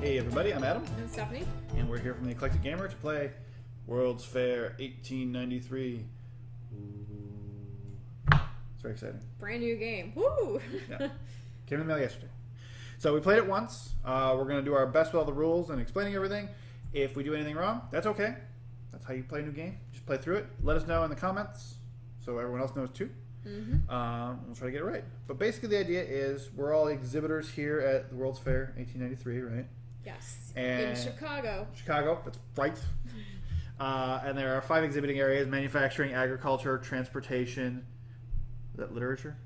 Hey everybody, I'm Adam. I'm Stephanie. And we're here from the Eclectic Gamer to play World's Fair 1893. Ooh. It's very exciting. Brand new game. Woo! Yeah. Came in the mail yesterday. So we played it once. We're going to do our best with all the rules and explaining everything. If we do anything wrong, that's okay. That's how you play a new game. Just play through it. Let us know in the comments so everyone else knows too. We'll try to get it right. But basically the idea is we're all exhibitors here at the World's Fair 1893, right? Yes. And in Chicago. Chicago, that's right. And there are 5 exhibiting areas: manufacturing, agriculture, transportation. Is that literature?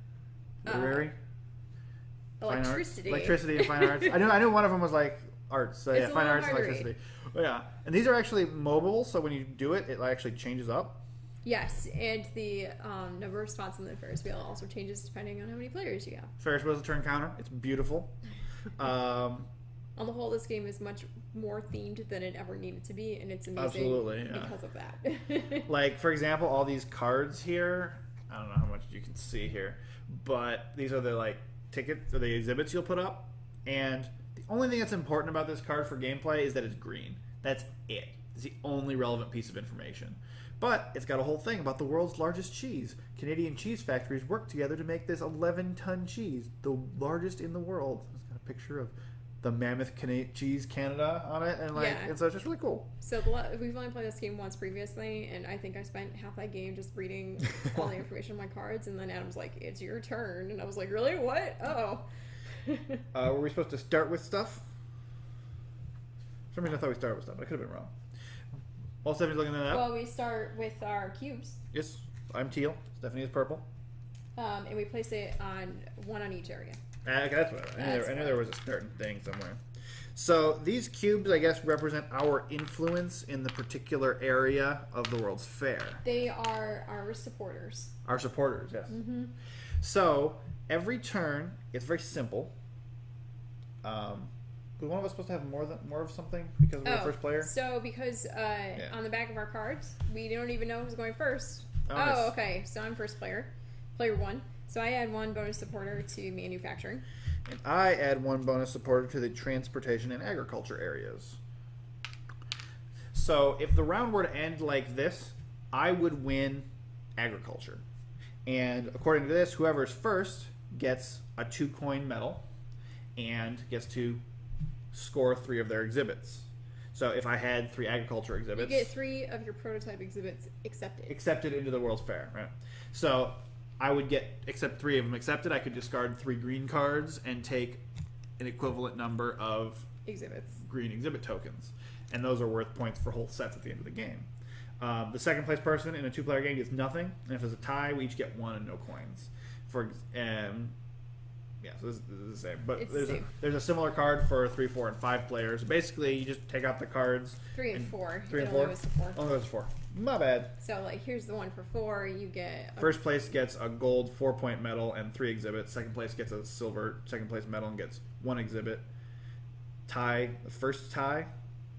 Literary? Electricity. Electricity and fine arts. I knew one of them was like arts. So yeah, fine arts and electricity. Oh, yeah. And these are actually mobile, so when you do it, it actually changes up. Yes, and the number of spots on the Ferris wheel also changes depending on how many players you have. Ferris wheel's a turn counter. It's beautiful. On the whole, this game is much more themed than it ever needed to be, and it's amazing absolutely, yeah. because of that. Like, for example, all these cards here, I don't know how much you can see here, but these are the, like, tickets or the exhibits you'll put up, and the only thing that's important about this card for gameplay is that it's green. That's it. It's the only relevant piece of information. But it's got a whole thing about the world's largest cheese. Canadian cheese factories work together to make this 11-ton cheese, the largest in the world. It's got a picture of the Mammoth Cheese Canada on it, and and so it's just really cool. So we've only played this game once previously, and I think I spent half that game just reading all the information on my cards, and then Adam's like, "It's your turn," and I was like, "Really? What? Oh." Were we supposed to start with stuff? For some reason I thought we started with stuff, but I could have been wrong. While Stephanie's looking that up. Well, we start with our cubes. Yes, I'm teal. Stephanie is purple. And we place it on one on each area. Okay, that's what I knew there was a certain thing somewhere. So these cubes, I guess, represent our influence in the particular area of the World's Fair. They are our supporters. Our supporters, yes. So every turn, it's very simple. Was one of us supposed to have more of something because we're the first player? So because on the back of our cards, we don't even know who's going first. Nice. Okay. So I'm first player. Player 1. So I add 1 bonus supporter to manufacturing. And I add 1 bonus supporter to the transportation and agriculture areas. So if the round were to end like this, I would win agriculture. And according to this, whoever's first gets a 2-coin medal and gets to score 3 of their exhibits. So if I had 3 agriculture exhibits, you get 3 of your prototype exhibits accepted into the World's Fair, right? So I would accept 3 of them accepted. I could discard 3 green cards and take an equivalent number of green exhibit tokens, and those are worth points for whole sets at the end of the game. The second place person in a 2-player game gets nothing, and if there's a tie, we each get 1 and no coins. Yeah, so this is the same. But there's a similar card for 3, 4, and 5 players. Basically, you just take out the cards. 3 and 4. 3 and 4? Only goes to 4. Only goes to 4. My bad. So, like, here's the one for 4. You get... First place gets a gold 4-point medal and 3 exhibits. Second place gets a silver second place medal and gets 1 exhibit. Tie, the first tie.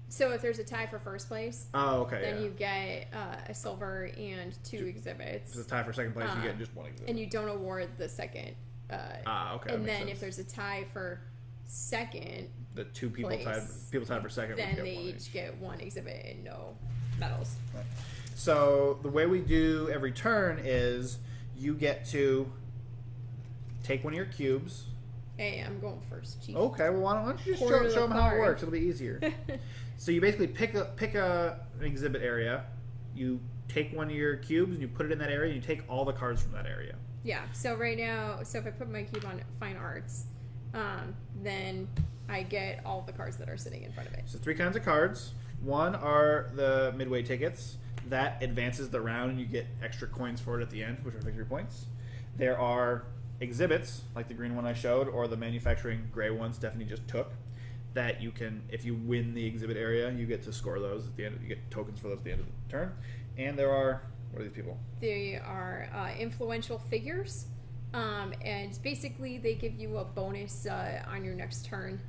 So if there's a tie for first place, then you get a silver and 2 exhibits. So the tie for second place, you get just 1 exhibit. And you don't award the second. Okay. And then if there's a tie for second, the 2 people tied for second, then they each get 1 exhibit and no medals. Right. So the way we do every turn is you get to take one of your cubes. Hey, I'm going first, Chief. Okay, well why don't you just show them how it works? It'll be easier. So you basically pick an exhibit area. You take one of your cubes and you put it in that area, and you take all the cards from that area. Yeah, so right now, if I put my cube on fine arts, then I get all the cards that are sitting in front of it. So 3 kinds of cards. 1 are the midway tickets. That advances the round, and you get extra coins for it at the end, which are victory points. There are exhibits, like the green one I showed, or the manufacturing gray one Stephanie just took, that you can, if you win the exhibit area, you get to score those at the end. You get tokens for those at the end of the turn. And there are... What are these people? They are influential figures, and basically they give you a bonus on your next turn.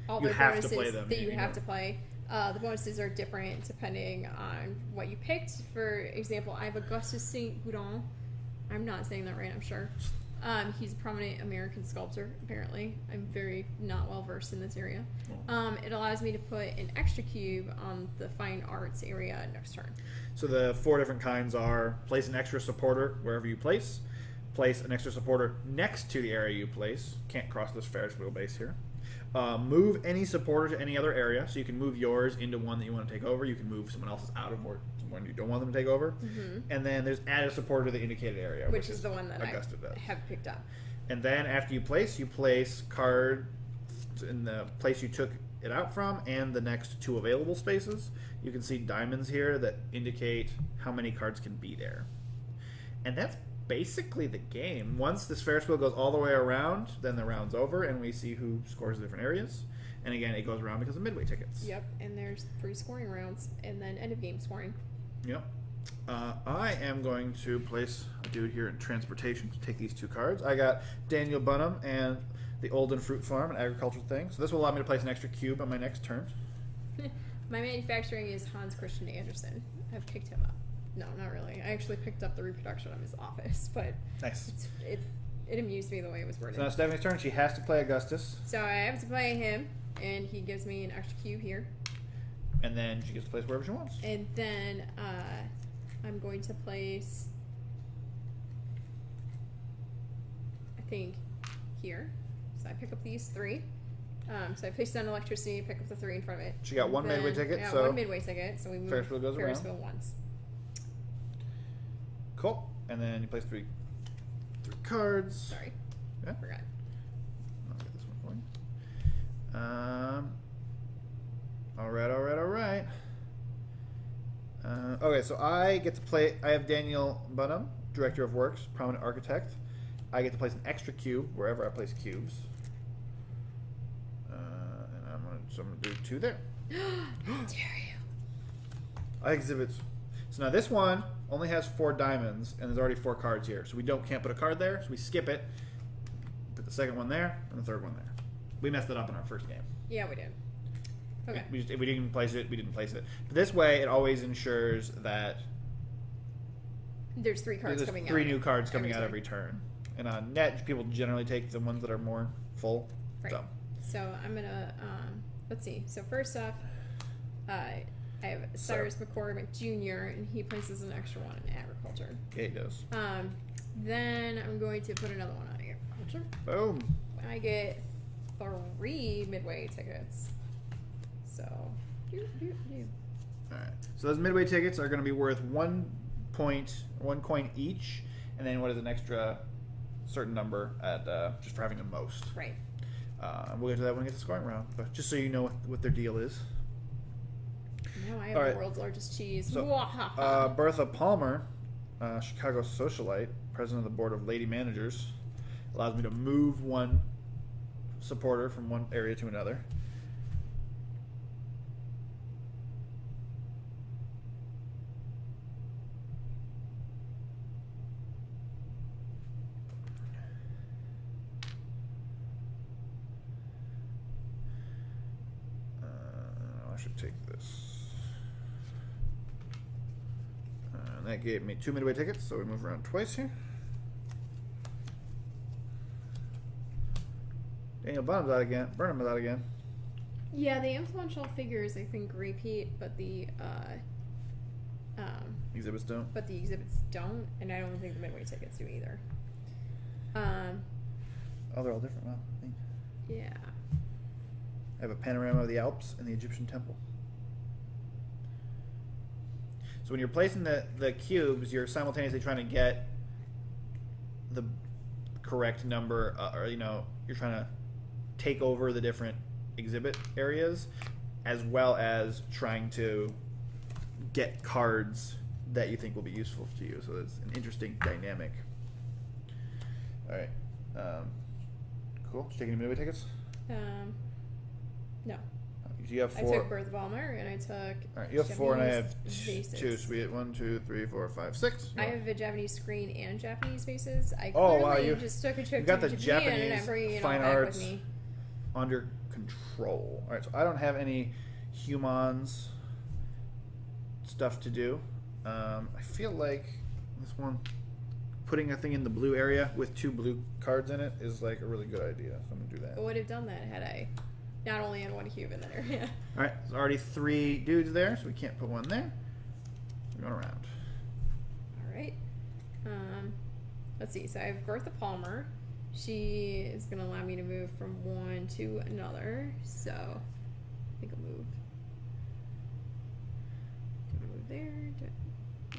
All you the have bonuses to play them. That you have to play. The bonuses are different depending on what you picked. For example, I have Augustus Saint Gaudens. I'm not saying that right, I'm sure. He's a prominent American sculptor, apparently. I'm very not well versed in this area. It allows me to put an extra cube on the fine arts area next turn. So the 4 different kinds are: place an extra supporter wherever you place an extra supporter next to the area you place. Can't cross this Ferris wheel base here. Move any supporter to any other area, so you can move yours into one that you want to take over. You can move someone else's out of one you don't want them to take over. And then there's add a supporter to the indicated area, which is the one that Augusta does. Have picked up. And then after you place card in the place you took it out from and the next 2 available spaces. You can see diamonds here that indicate how many cards can be there. And that's basically the game. Once this Ferris wheel goes all the way around, then the round's over and we see who scores the different areas. And again, it goes around because of midway tickets. Yep, and there's 3 scoring rounds and then end of game scoring. Yep. I am going to place a dude here in transportation to take these 2 cards. I got Daniel Bunham and the Olden Fruit Farm, an agricultural thing. So this will allow me to place an extra cube on my next turn. My manufacturing is Hans Christian Andersen. I've picked him up. No, not really. I actually picked up the reproduction of his office, but nice. It amused me the way it was worded. So now Stephanie's turn. She has to play Augustus. So I have to play him, and he gives me an extra cube here. And then she gets to place wherever she wants. And then I'm going to place, I think, here. So I pick up these 3. So I place down electricity, pick up the 3 in front of it. She got 1 midway ticket. Yeah, so 1 midway ticket. So we move Ferris wheel goes Ferris around. wheel once. Cool. And then you place 3 cards. Sorry. Yeah. Forgot. I'll get this one for you. All right. Okay, so I get to play. I have Daniel Bunham, Director of Works, prominent architect. I get to place an extra cube wherever I place cubes. And I'm gonna do 2 there. How dare you? I exhibit. So now this one only has 4 diamonds, and there's already 4 cards here. So we can't put a card there, so we skip it. Put the second one there, and the third one there. We messed it up in our first game. Yeah, we did. Okay. If we didn't place it, we didn't place it. But this way, it always ensures that there's 3 cards there's coming out. 3 new cards coming out every turn. And on net, people generally take the ones that are more full. Right. So I'm gonna let's see. So first off, I have Cyrus McCormick Jr. and he places an extra one in agriculture. Yeah, he does. Then I'm going to put another one on agriculture. Boom. I get 3 midway tickets. So, all right. So those midway tickets are going to be worth 1 coin each, and then what is an extra certain number at just for having the most. Right. We'll get to that when we get to the scoring round, but just so you know what their deal is. Now I have the world's largest cheese. So, Bertha Palmer, Chicago socialite, president of the board of lady managers, allows me to move 1 supporter from one area to another. I should take this. And that gave me 2 midway tickets, so we move around twice here. Daniel Burnham's out again. Yeah, the influential figures I think repeat, but the exhibits don't. But the exhibits don't, and I don't think the midway tickets do either. Oh, they're all different now. Yeah. I have a panorama of the Alps and the Egyptian temple. So when you're placing the cubes, you're simultaneously trying to get the correct number, or you're trying to take over the different exhibit areas, as well as trying to get cards that you think will be useful to you. So it's an interesting dynamic. All right. Cool. Did you take any midway tickets? No. You have 4. I took Bertha Palmer, and I took. All right, you have 4, and I have vases. 2. So we get 1, 2, 3, 4, 5, 6. I have a Japanese screen and Japanese vases. I you just took a trip got to the Japan, Japanese and I'm bringing it all fine back arts with me. under control. All right, so I don't have any humans stuff to do. I feel like this one putting a thing in the blue area with 2 blue cards in it is like a really good idea. So I'm gonna do that. I would have done that had I not only had 1 cube in that area. All right, there's already 3 dudes there, so we can't put 1 there. We're going around. All right. Let's see. So I have Bertha Palmer. She is going to allow me to move from one to another. So I think I'll move. Do I move there?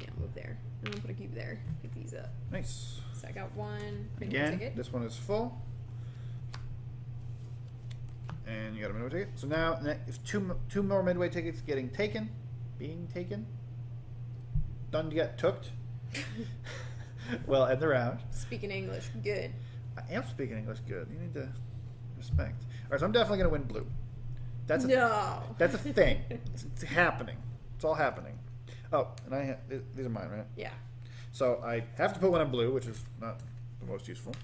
Yeah, I'll move there. And I'll put a cube there. Pick these up. Nice. So I got 1 Again, ticket. this one is full. And you got a midway ticket. So now, if two more midway tickets being taken, done get tooked. Well, end the round. Speaking English, good. I am speaking English good. You need to respect. All right, so I'm definitely going to win blue. That's a thing. It's happening. It's all happening. Oh, and these are mine, right? Yeah. So I have to put 1 on blue, which is not the most useful.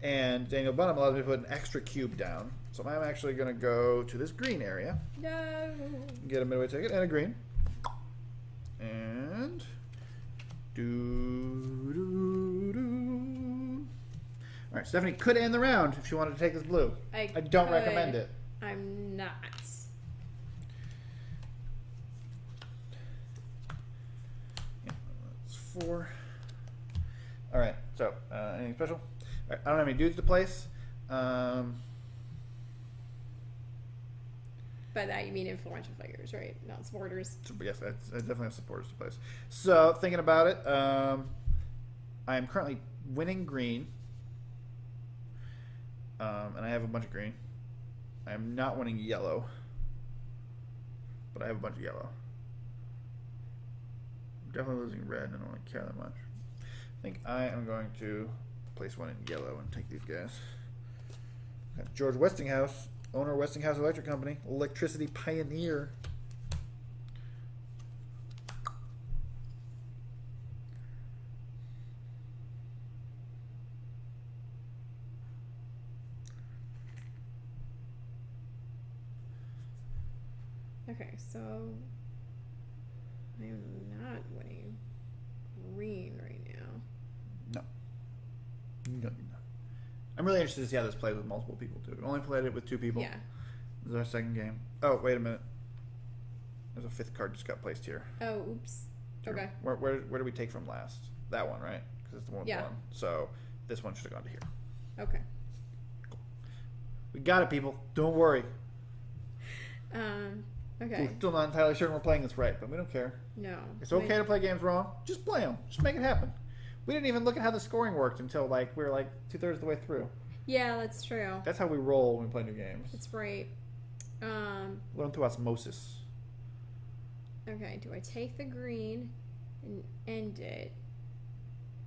And Daniel Bunham allows me to put an extra cube down. So I'm actually going to go to this green area. No. Get a midway ticket and a green. And all right, Stephanie could end the round if she wanted to take this blue. I don't recommend it. I'm not. Yeah, that's 4. All right, so anything special? All right, I don't have any dudes to place. By that you mean influential figures, right? Not supporters. Yes, I definitely have supporters to place. So thinking about it, I am currently winning green, and I have a bunch of green. I am not winning yellow, but I have a bunch of yellow. I'm definitely losing red, and I don't really care that much. I think I am going to place 1 in yellow and take these guys. Got George Westinghouse, owner of Westinghouse Electric Company, electricity pioneer. Okay, so I am not winning green right now. No. I'm really interested to see how this plays with multiple people too. We only played it with 2 people. Yeah. This is our second game. Oh, wait a minute. There's a 5th card just got placed here. Oh, oops. Okay. Where did we take from last? That one, right? Because it's the one with 1. So this one should have gone to here. Okay. Cool. We got it, people. Don't worry. Okay. We're still not entirely sure we're playing this right, but we don't care. No. It's okay to play games wrong. Just play them. Just make it happen. We didn't even look at how the scoring worked until we were 2/3 of the way through. Yeah, that's true. That's how we roll when we play new games. That's right. Learn through osmosis. Okay, do I take the green and end it?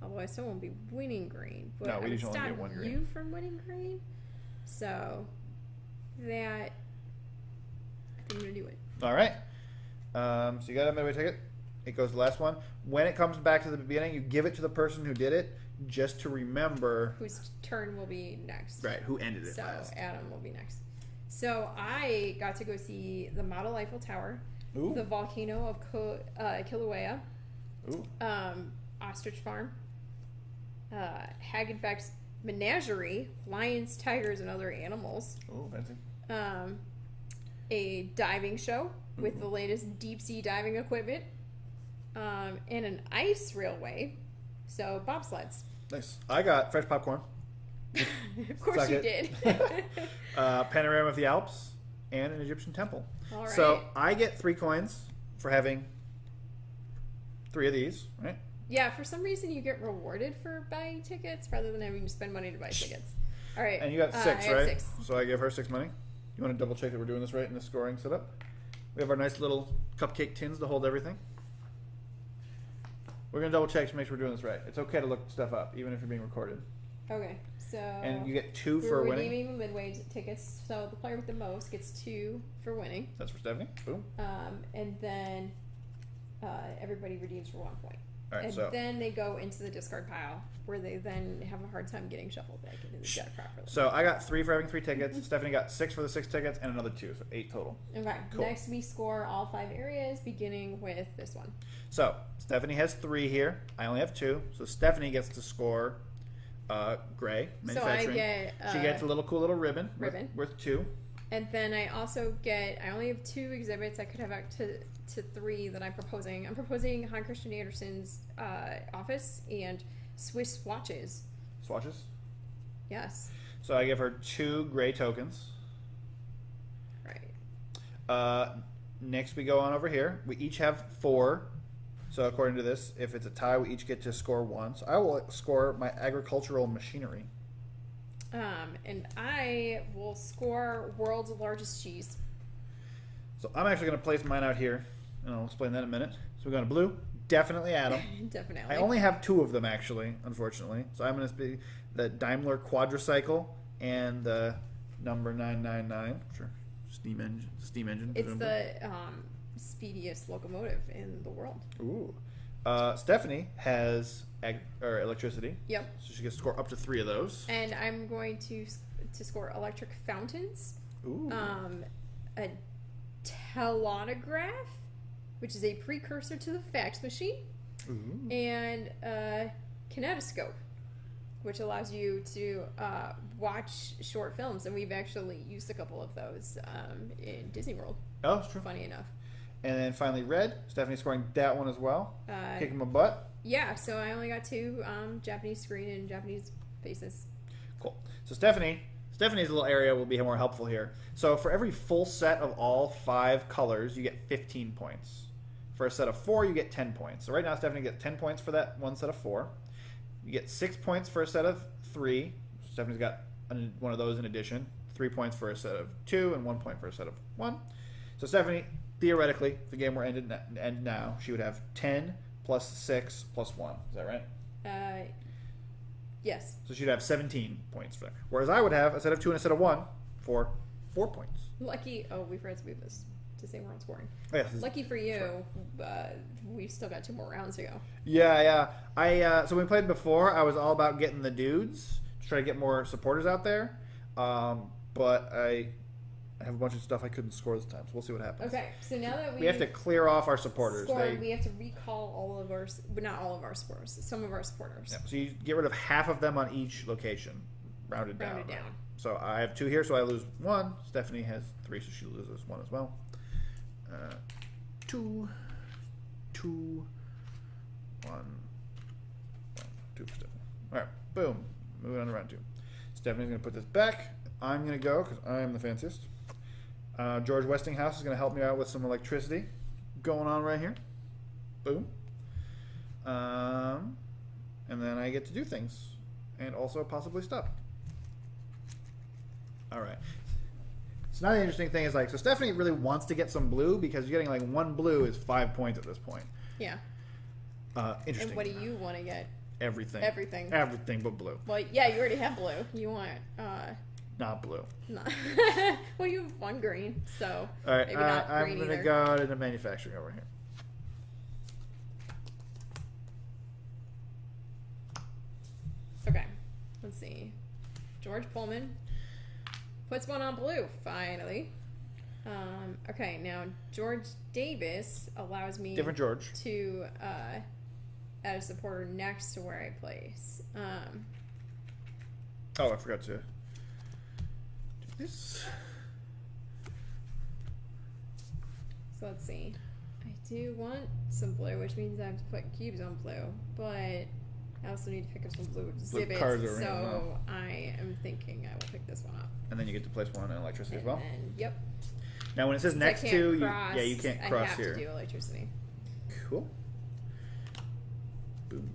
Although I still won't be winning green. But No, we I would usually only stop get 1 green. you from winning green. So that I think I'm gonna do it. All right. So you got a midway ticket. It goes to the last one. When it comes back to the beginning, you give it to the person who did it, just to remember Whose turn will be next. right who ended it So last. Adam will be next. So I got to go see the Model Eiffel Tower, Ooh. the volcano of Kilauea, Ooh. Ostrich Farm, Hagenbeck's Menagerie, lions, tigers, and other animals. Ooh, fancy. A diving show with the latest deep sea diving equipment, and an ice railway, so bobsleds. Nice. I got fresh popcorn. Of course Suck you it. did. Panorama of the Alps, and an Egyptian temple. All right. So I get 3 coins for having 3 of these, right? Yeah, for some reason you get rewarded for buying tickets rather than having to spend money to buy tickets. All right. And you got 6, I have right? 6. So I give her 6 money. You want to double check that we're doing this right in the scoring setup? We have our nice little cupcake tins to hold everything. We're going to double check to make sure we're doing this right. It's okay to look stuff up, even if you're being recorded. Okay, so And you get 2 we're for winning. redeeming the midway tickets, so the player with the most gets 2 for winning. That's for Stephanie. Boom. And then everybody redeems for 1 point. All right, And so then they go into the discard pile, where they then have a hard time getting shuffled back into the deck properly. so I got 3 for having 3 tickets. Stephanie got 6 for the 6 tickets, and another 2, so 8 total. Okay, Cool. next we score all 5 areas, beginning with this one. So Stephanie has 3 here. I only have 2, so Stephanie gets to score gray manufacturing. So I get she gets a little cool little ribbon. Worth 2. And then I also get. I only have 2 exhibits. I could have up to 3 that I'm proposing. I'm proposing Han Christian Andersen's office and Swiss watches. Swatches. Yes. So I give her 2 gray tokens. Right. Next we go on over here. We each have 4. So according to this, if it's a tie, we each get to score 1. So I will score my agricultural machinery. And I will score world's largest cheese. So I'm actually going to place mine out here, and I'll explain that in a minute. So we're going to blue. Definitely Adam. Definitely. I only have 2 of them, actually, unfortunately. So I'm going to be the Daimler quadricycle and the number 999. Sure. Steam engine. It's the speediest locomotive in the world. Ooh. Stephanie has electricity. Yep. So she gets to score up to 3 of those. And I'm going to score electric fountains. Ooh. A telonograph, which is a precursor to the fax machine. Ooh. And a kinetoscope, which allows you to watch short films. And we've actually used a couple of those in Disney World. Oh, that's true. Funny enough. And then finally red. Stephanie's scoring that one as well. Kicking my butt. Yeah, so I only got 2 Japanese screen and Japanese faces. Cool. So Stephanie's little area will be more helpful here. So for every full set of all 5 colors, you get 15 points. For a set of 4, you get 10 points. So right now, Stephanie gets 10 points for that one set of 4. You get 6 points for a set of 3. Stephanie's got one of those in addition. 3 points for a set of 2 and 1 point for a set of 1. So Stephanie, theoretically, if the game were end now, she would have 10 plus 6 plus 1. Is that right? Yes. So she'd have 17 points for that. Whereas I would have a set of 2 and a set of 1 for 4 points. Lucky. Oh, we forgot to move this to say we're on scoring. Oh, yes, Lucky for you, we've still got 2 more rounds to go. Yeah. So when we played before, I was all about getting the dudes to try to get more supporters out there. But I have a bunch of stuff I couldn't score this time, so we'll see what happens. Okay, so now that we have to clear off our supporters. We have to recall all of our, but not all of our supporters, some of our supporters. Yeah, so you get rid of half of them on each location, rounded down. So I have 2 here, so I lose 1. Stephanie has 3, so she loses 1 as well. 2, 2, 1, 2 for Stephanie. All right, boom. Moving on to round 2. Stephanie's going to put this back. I'm going to go because I am the fanciest. George Westinghouse is going to help me out with some electricity going on right here. Boom. And then I get to do things and also possibly stuff. All right. So now the interesting thing is so Stephanie really wants to get some blue because getting 1 blue is 5 points at this point. Yeah. Interesting. And what do you want to get? Everything. Everything but blue. Well, yeah, you already have blue. You want not blue. Not. Well, you have 1 green, so all right, maybe not green I'm going to go to the manufacturing over here. Okay, let's see. George Pullman puts 1 on blue, finally. Okay, now George Davis allows me different George to add a supporter next to where I place. Oh, I forgot to do this. So let's see. I do want some blue, which means I have to put cubes on blue, but I also need to pick up some blue exhibits. So I am thinking I will pick this one up. And then you get to place 1 in electricity as well. Yep. Now when it says next to, you can't cross here. I have to do electricity. Cool. Boom,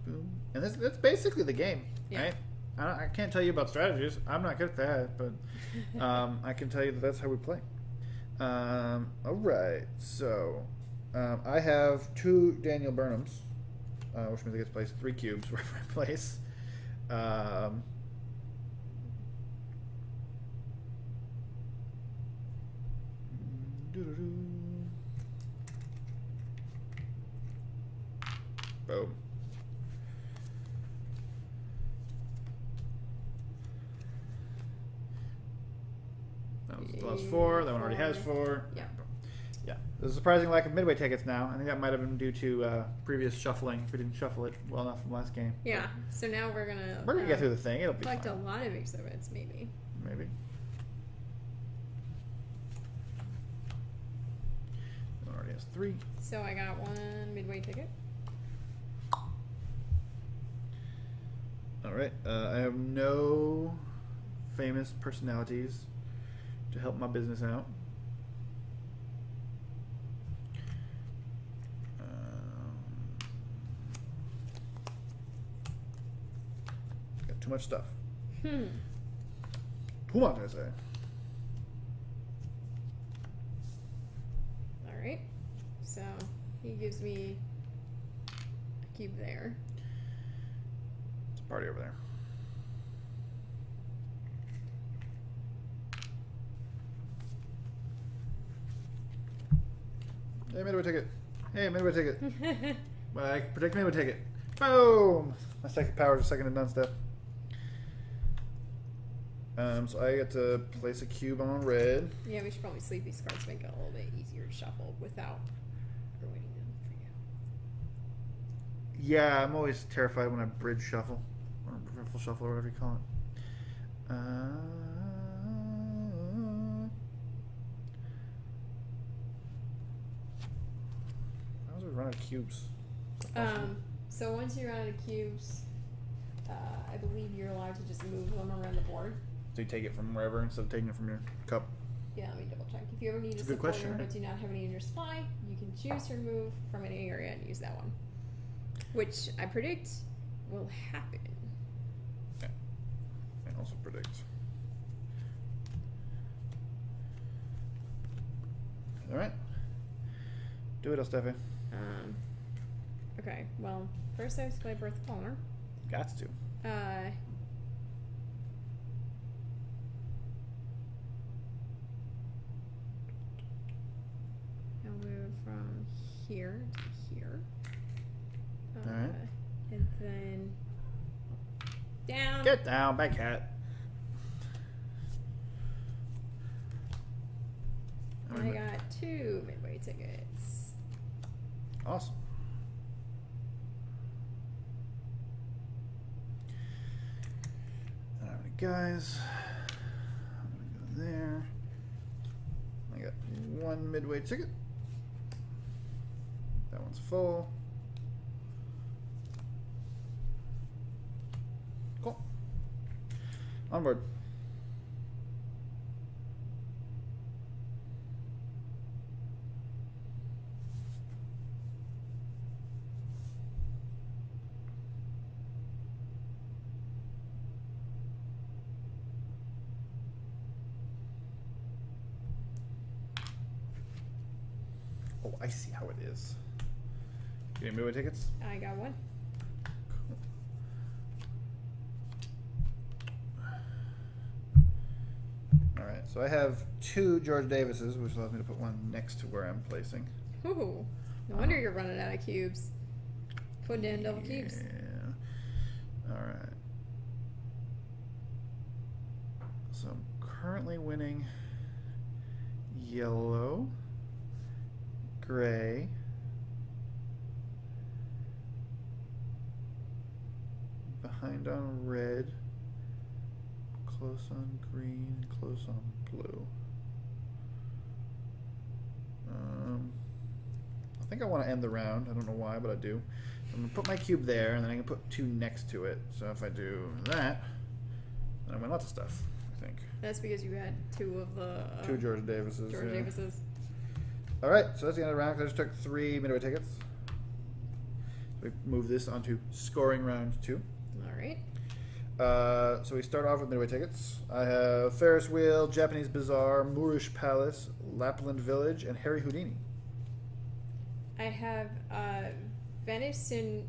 boom, and that's basically the game, right? I can't tell you about strategies. I'm not good at that, but I can tell you that's how we play. All right, so I have 2 Daniel Burnhams, which means I get to place 3 cubes wherever I place. Boom. That one still has 4. That one already has 4. Yeah. Yeah. There's a surprising lack of midway tickets now. I think that might have been due to previous shuffling. If we didn't shuffle it well enough from last game. Yeah. So now we're gonna get through the thing. It'll be collect fine. a lot of exhibits, maybe. Maybe. It already has 3. So I got 1 midway ticket. All right. I have no famous personalities to help my business out. Got too much stuff. Too much, I say. All right. So he gives me a cube there. It's a party over there. Hey, midway ticket. Hey, midway ticket. Well, I predict midway ticket. Boom! My second power is second to none stuff. So I get to place a cube on red. Yeah, we should probably sleep these cards to make it a little bit easier to shuffle without ruining them for you. Yeah, I'm always terrified when I bridge shuffle. Or riffle shuffle, or whatever you call it. How does it run out of cubes? So once you run out of cubes, I believe you're allowed to just move them around the board. So you take it from wherever instead of taking it from your cup? Yeah, let me double check. If you ever need a good question, supporter right? but do not have any in your supply, you can choose to remove from any area and use that one. Which I predict will happen. Yeah. And also predict. Alright. Do it, Estefan. Okay, well, first I have to play Birth of Palmer. Gots to. I'll move from here to here. Alright. And then down. Get down, bad cat. I got 2 midway tickets. Awesome. I don't have any guys. I'm gonna go there. I got 1 midway ticket. That one's full. Cool. Onboard. Oh, I see how it is. You need midway tickets? I got 1. Alright, so I have 2 George Davises, which allows me to put one next to where I'm placing. Ooh, no wonder you're running out of cubes. Putting in double cubes. Yeah. Alright. So I'm currently winning yellow, gray, behind on red, close on green, close on blue. I think I want to end the round. I don't know why, but I do. I'm going to put my cube there, and then I can put 2 next to it. So if I do that, then I win lots of stuff, I think. That's because you had 2 of the 2 George Davises. George Davises. Alright, so that's the end of the round, 'cause I just took 3 midway tickets. So we move this onto scoring round 2. Alright. So we start off with midway tickets. I have Ferris Wheel, Japanese Bazaar, Moorish Palace, Lapland Village, and Harry Houdini. I have Venice and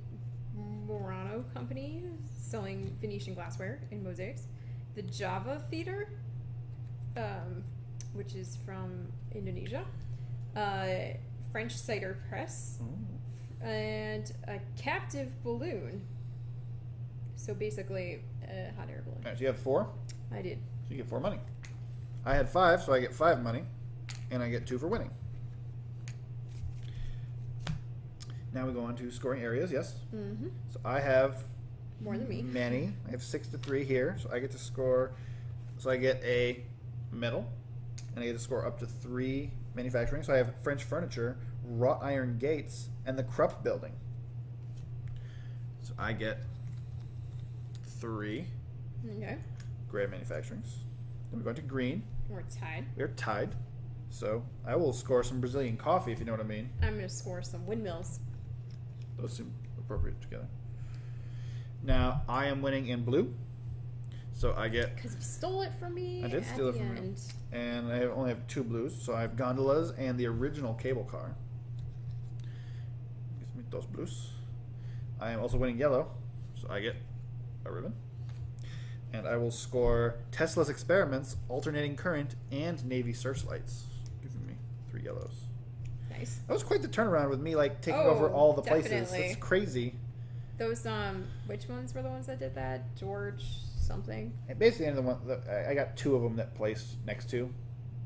Murano Company selling Venetian glassware and mosaics. The Java Theater, which is from Indonesia. French Cider Press. Ooh. And a captive balloon. So basically, a hot air balloon. Alright, so you have 4? I did. So you get 4 money. I had 5, so I get 5 money, and I get 2 for winning. Now we go on to scoring areas. Yes. Mm-hmm. So I have more than me. Many. I have 6 to 3 here, so I get to score. So I get a metal, and I get to score up to 3 manufacturing. So I have French furniture, wrought iron gates, and the Krupp building. So I get 3 Okay. gray manufacturings. Then we go into green. We're tied. We're tied. So I will score some Brazilian coffee, if you know what I mean. I'm going to score some windmills. Those seem appropriate together. Now I am winning in blue. So I get... Because you stole it from me. I did steal it from you. And I only have 2 blues. So I have gondolas and the original cable car. Gives me those blues. I am also winning yellow. So I get a ribbon. And I will score Tesla's experiments, alternating current, and Navy searchlights. Giving me 3 yellows. Nice. That was quite the turnaround with me, like, taking over all the places. Definitely. It's crazy. Those, which ones were the ones that did that? George something? And basically, the one I got 2 of them that placed next to.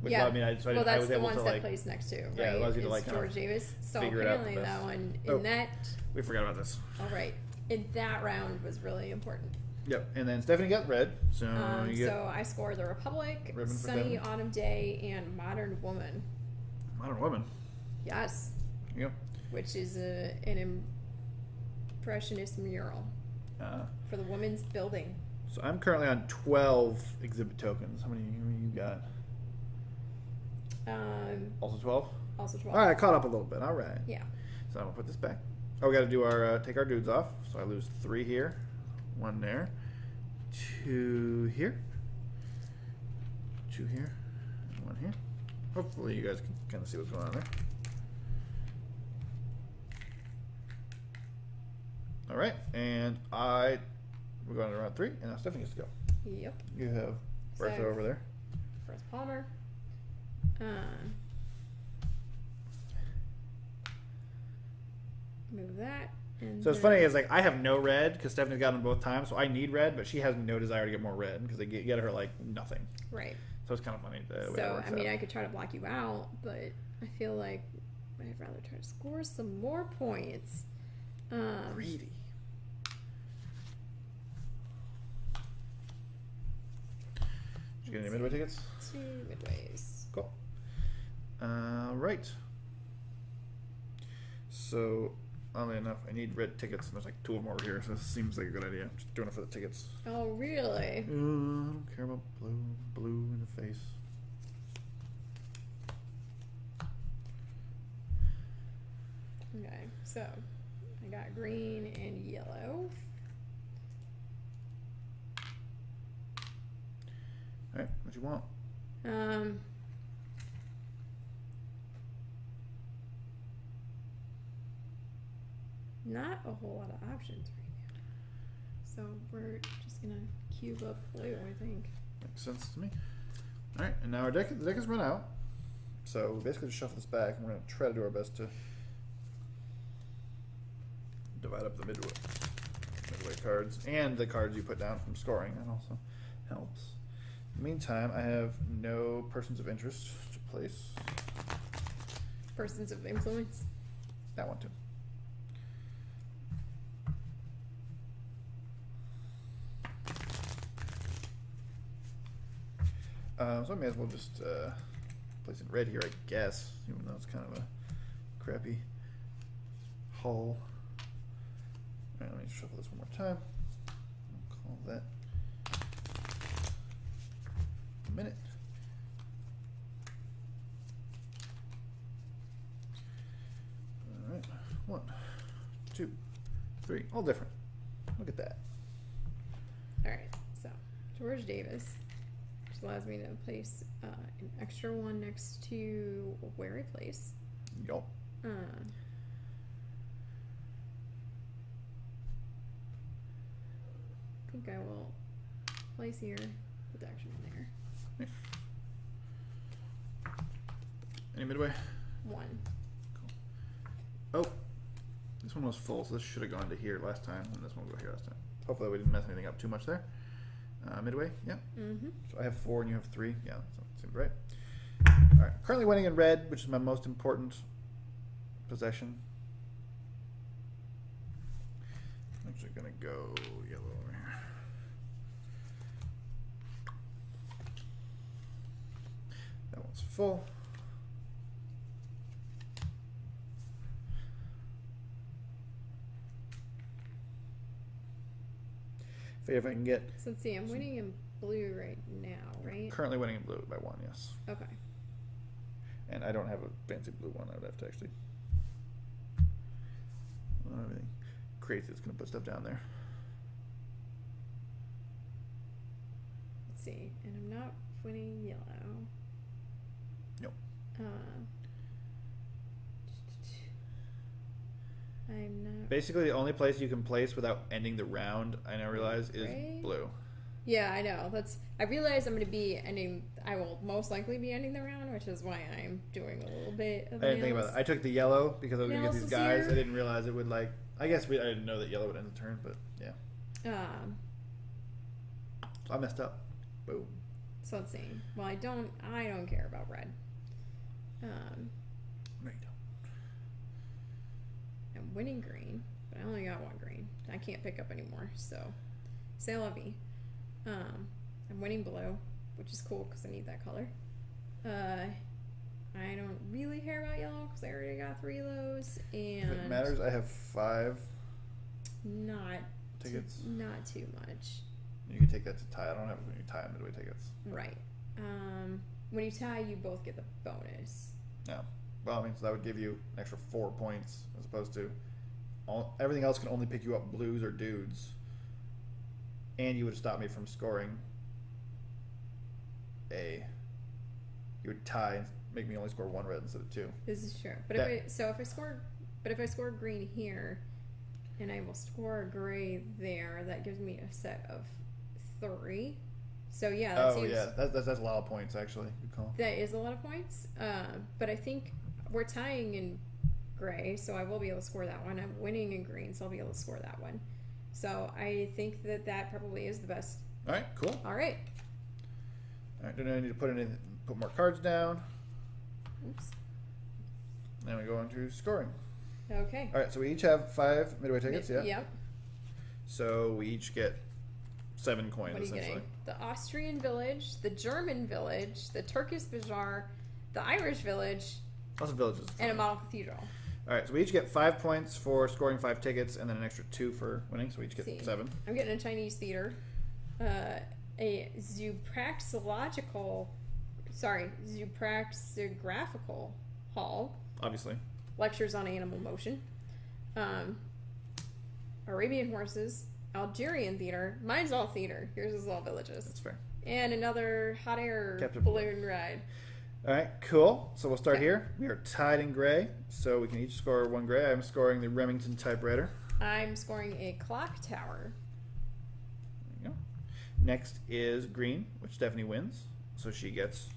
Which yeah. allowed me, that's the ones that placed next to, right? Yeah, it allows you to, like, George Davis. So figure it out apparently that one, we forgot about this. All right. In that round was really important. Yep, and then Stephanie got red, so you get... So I scored The Republic, Sunny Autumn Day, and Modern Woman. Modern Woman? Yes. Yep. Which is an impressionist mural for the women's building. So I'm currently on 12 exhibit tokens. How many you got? Also 12? Also 12. All right, I caught up a little bit. All right. Yeah. So I'm going to put this back. Oh, we got to do our take our dudes off. So I lose 3 here, 1 there, 2 here, 2 here, and 1 here. Hopefully you guys can kind of see what's going on there. All right, and we're going to round 3, and now Stephanie gets to go. Yep. You have Bertha over there. First Palmer. Move that. And so it's funny, is like I have no red because Stephanie's got them both times, so I need red, but she has no desire to get more red because they get her like nothing. Right. So it's kind of funny. So I mean, I could try to block you out, but I feel like I'd rather try to score some more points. Greedy. Did you get any midway tickets? 2 midways. Cool. Right. So, oddly enough, I need red tickets, and there's like 2 of them over here, so this seems like a good idea. I'm just doing it for the tickets. Oh, really? I don't care about blue in the face. Okay, so I got green and yellow. All right, what you want? Not a whole lot of options right now. So we're just gonna cube up blue, I think. Makes sense to me. All right, and now the deck has run out. So we basically just shuffle this back, and we're gonna try to do our best to divide up the midway cards and the cards you put down from scoring. That also helps. In the meantime, I have no persons of interest to place. Persons of influence? That one too. So I may as well just place it red here, I guess, even though it's kind of a crappy haul. All right, let me shuffle this one more time. I'll call that a minute. All right, 1, 2, 3, all different. Look at that. All right, so George Davis, which allows me to place an extra 1 next to where I place. Yup. I think I will place here, put the extra 1 there. Any midway? 1. Cool. Oh, this one was full, so this should have gone to here last time, and this one will go here last time. Hopefully we didn't mess anything up too much there. Midway, yeah. So I have 4 and you have 3. Yeah, so it seems right. All right, currently winning in red, which is my most important possession. I'm actually gonna go yellow over here. That one's full. If I can get. So let's see, I'm winning in blue right now, right? Currently winning in blue by 1, yes. Okay. And I don't have a fancy blue one. I would have to actually. Everything crazy that's going to put stuff down there. Let's see, and I'm not winning yellow. Nope. I'm not. Basically, the only place you can place without ending the round, I now realize, is blue. Yeah, I know. I realize I'm going to be ending. I will most likely be ending the round, which is why I'm doing a little bit of. I didn't think about that. I took the yellow because I was going to get these guys. Here. I didn't realize it would like. I guess I didn't know that yellow would end the turn, but yeah. I messed up. Boom. So let's see. Well, I don't care about red. No, you don't. I'm winning green, but I only got 1 green. I can't pick up anymore, so c'est la vie. I'm winning blue, which is cool because I need that color. I don't really care about yellow because I already got 3 of those. And if it matters, I have 5 not tickets. Not too much. You can take that to tie. I don't have when you tie midway tickets. Right. When you tie, you both get the bonus. No. Well, I mean, so that would give you an extra 4 points as opposed to everything else can only pick you up blues or dudes. And you would stop me from scoring you would tie and make me only score 1 red instead of 2. This is true. But if I score green here and I will score a gray there, that gives me a set of 3. So yeah, that's a lot of points actually. Good call. That is a lot of points. But I think we're tying in gray, so I will be able to score that one. I'm winning in green, so I'll be able to score that one. So I think that probably is the best. All right, cool. All right. Then I need to put more cards down. Oops. Then we go into scoring. Okay. All right, so we each have 5 midway tickets. Yeah. Yep. So we each get 7 coins. What are you getting? The Austrian village, the German village, the Turkish bazaar, the Irish village, lots of villages, and a model cathedral. All right, so we each get 5 points for scoring 5 tickets, and then an extra 2 for winning. So we each get 7. I'm getting a Chinese theater, a zoopraxilographical hall. Obviously. Lectures on animal motion. Arabian horses. Algerian theater. Mine's all theater. Yours is all villages. That's fair. And another hot air balloon ride. All right, cool. So we'll start here. We are tied in gray, so we can each score 1 gray. I'm scoring the Remington typewriter. I'm scoring a clock tower. There you go. Next is green, which Stephanie wins, so she gets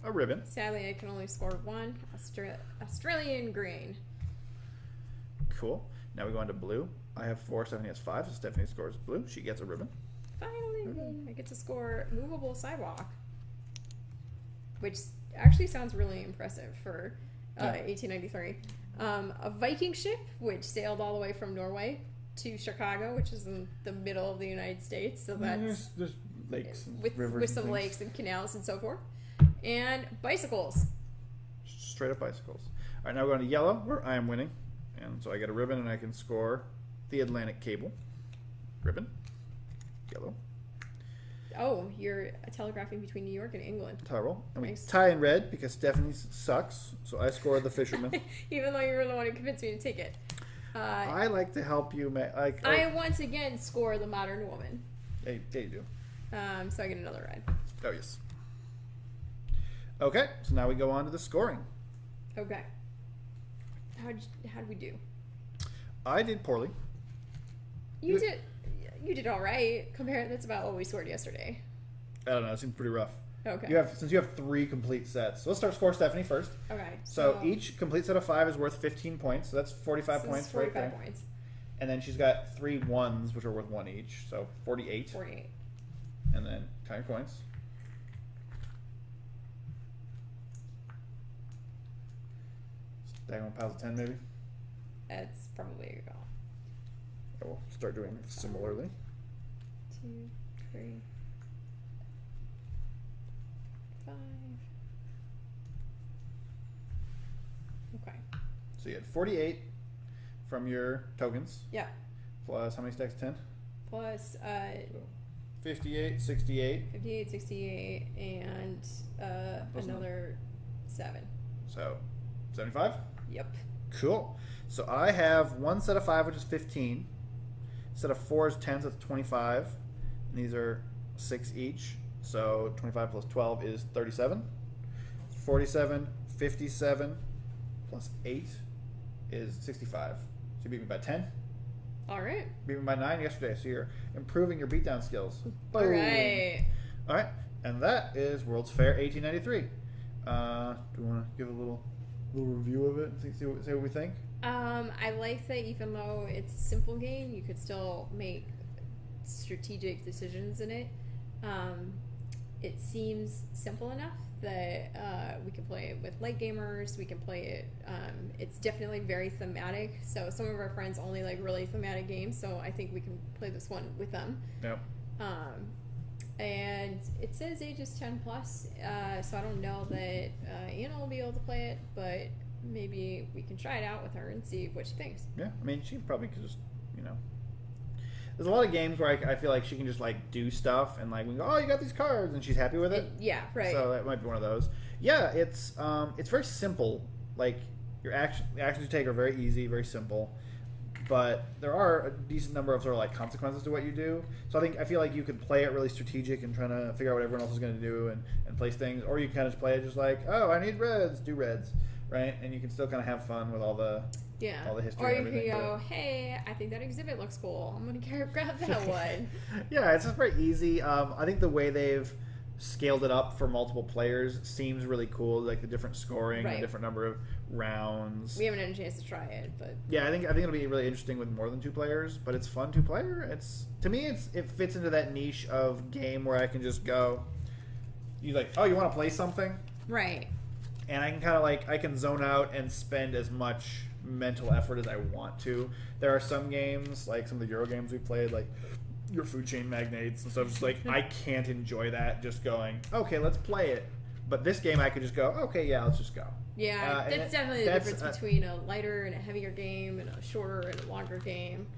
a ribbon. Sadly, I can only score 1 Australian green. Cool. Now we go on to blue. I have 4, Stephanie has 5, so Stephanie scores blue. She gets a ribbon. Finally, I get to score movable sidewalk, which actually sounds really impressive for 1893. A Viking ship, which sailed all the way from Norway to Chicago, which is in the middle of the United States. So that's there's lakes and with rivers some and lakes and canals and so forth. And bicycles. Straight up bicycles. All right, now we're going to yellow, where I am winning. And so I get a ribbon, and I can score the Atlantic Cable. Ribbon. Yellow. Oh, you're telegraphing between New York and England. Terrible. And nice. We tie in red because Stephanie's sucks, so I score the Fisherman. Even though you were the one who convinced me to take it. I like to help you. I once again score the Modern Woman. Yeah, you do. So I get another red. Oh, yes. Okay, so now we go on to the scoring. Okay. How'd we do? I did poorly. You did all right. That's about what we scored yesterday. I don't know. It seems pretty rough. Okay. Since you have 3 complete sets. So let's score Stephanie first. Okay. So each complete set of 5 is worth 15 points. So that's 45 points 45 right there. points. And then she's got 3 1s, which are worth 1 each. So 48. 48. And then count your coins. Diagonal piles of 10, maybe? That's probably a goal. I will start doing similarly. 2, 3, 5. Okay. So you had 48 from your tokens. Yeah. Plus how many stacks? 10? Plus So 58, 68. 58, 68, and another 7. So 75? Yep. Cool. So I have one set of 5, which is 15. Set of 4 is 10, so that's 25. And these are 6 each. So 25 plus 12 is 37. 47, 57, plus 8 is 65. So you beat me by 10. All right. Beat me by 9 yesterday, so you're improving your beatdown skills. Boom. All right. All right, and that is World's Fair 1893. Do we want to give a little review of it and see what we think? I like that even though it's a simple game, you could still make strategic decisions in it. It seems simple enough that we can play it with light gamers. We can play it. It's definitely very thematic. So some of our friends only like really thematic games. So I think we can play this one with them. Yep. And it says ages 10 plus. So I don't know that Anna will be able to play it, but maybe we can try it out with her and see what she thinks. Yeah, I mean, she probably could just, you know. There's a lot of games where I feel like she can just like do stuff and like we go, oh, you got these cards, and she's happy with it. Yeah, right. So that might be one of those. Yeah, it's very simple. Like the actions you take are very easy, very simple, but there are a decent number of sort of like consequences to what you do. So I feel like you could play it really strategic and trying to figure out what everyone else is going to do and place things, or you can kind of just play it just like, oh, I need reds, do reds, right? And you can still kind of have fun with all the history. Or and you everything, can go, hey, I think that exhibit looks cool. I'm gonna grab that one. Yeah, it's just very easy. I think the way they've scaled it up for multiple players seems really cool. Like the different scoring, the different number of rounds. We haven't had a chance to try it, but yeah, I think it'll be really interesting with more than 2 players. But it's fun 2 player. To me, it fits into that niche of game where I can just go. You like, oh, you want to play something, right? And I can kind of like I can zone out and spend as much mental effort as I want to. There are some games, like some of the Euro games we played, like your Food Chain Magnates and stuff, just like I can't enjoy that just going, okay, let's play it. But this game I could just go, okay, yeah, let's just go. Yeah, that's definitely the difference between a lighter and a heavier game and a shorter and a longer game.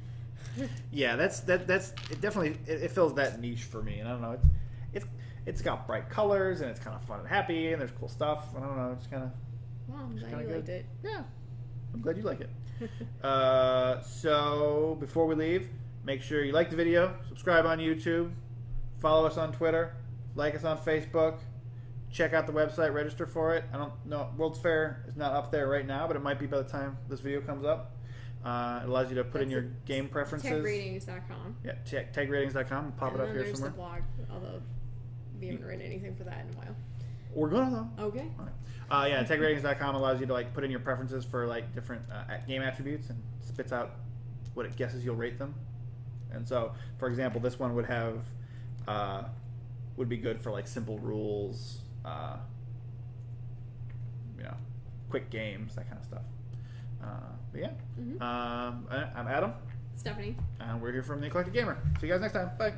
Yeah, that's it definitely it fills that niche for me, and I don't know, it's got bright colors and it's kind of fun and happy and there's cool stuff. I don't know, it's kind of well, I'm glad you liked it. Yeah. I'm glad you like it. So before we leave, make sure you like the video, subscribe on YouTube, follow us on Twitter, like us on Facebook, check out the website, register for it. I don't know, World's Fair is not up there right now, but it might be by the time this video comes up. It allows you to put in your game preferences. Tagratings.com. Yeah, tagratings.com. Pop it up here somewhere. There's the blog, although we haven't written anything for that in a while. We're gonna though. Okay. All right. Yeah, tagratings.com allows you to like put in your preferences for like different game attributes and spits out what it guesses you'll rate them. And so, for example, this one would have would be good for like simple rules, quick games, that kind of stuff. But yeah, I'm Adam. Stephanie. And we're here from The Eclectic Gamer. See you guys next time. Bye.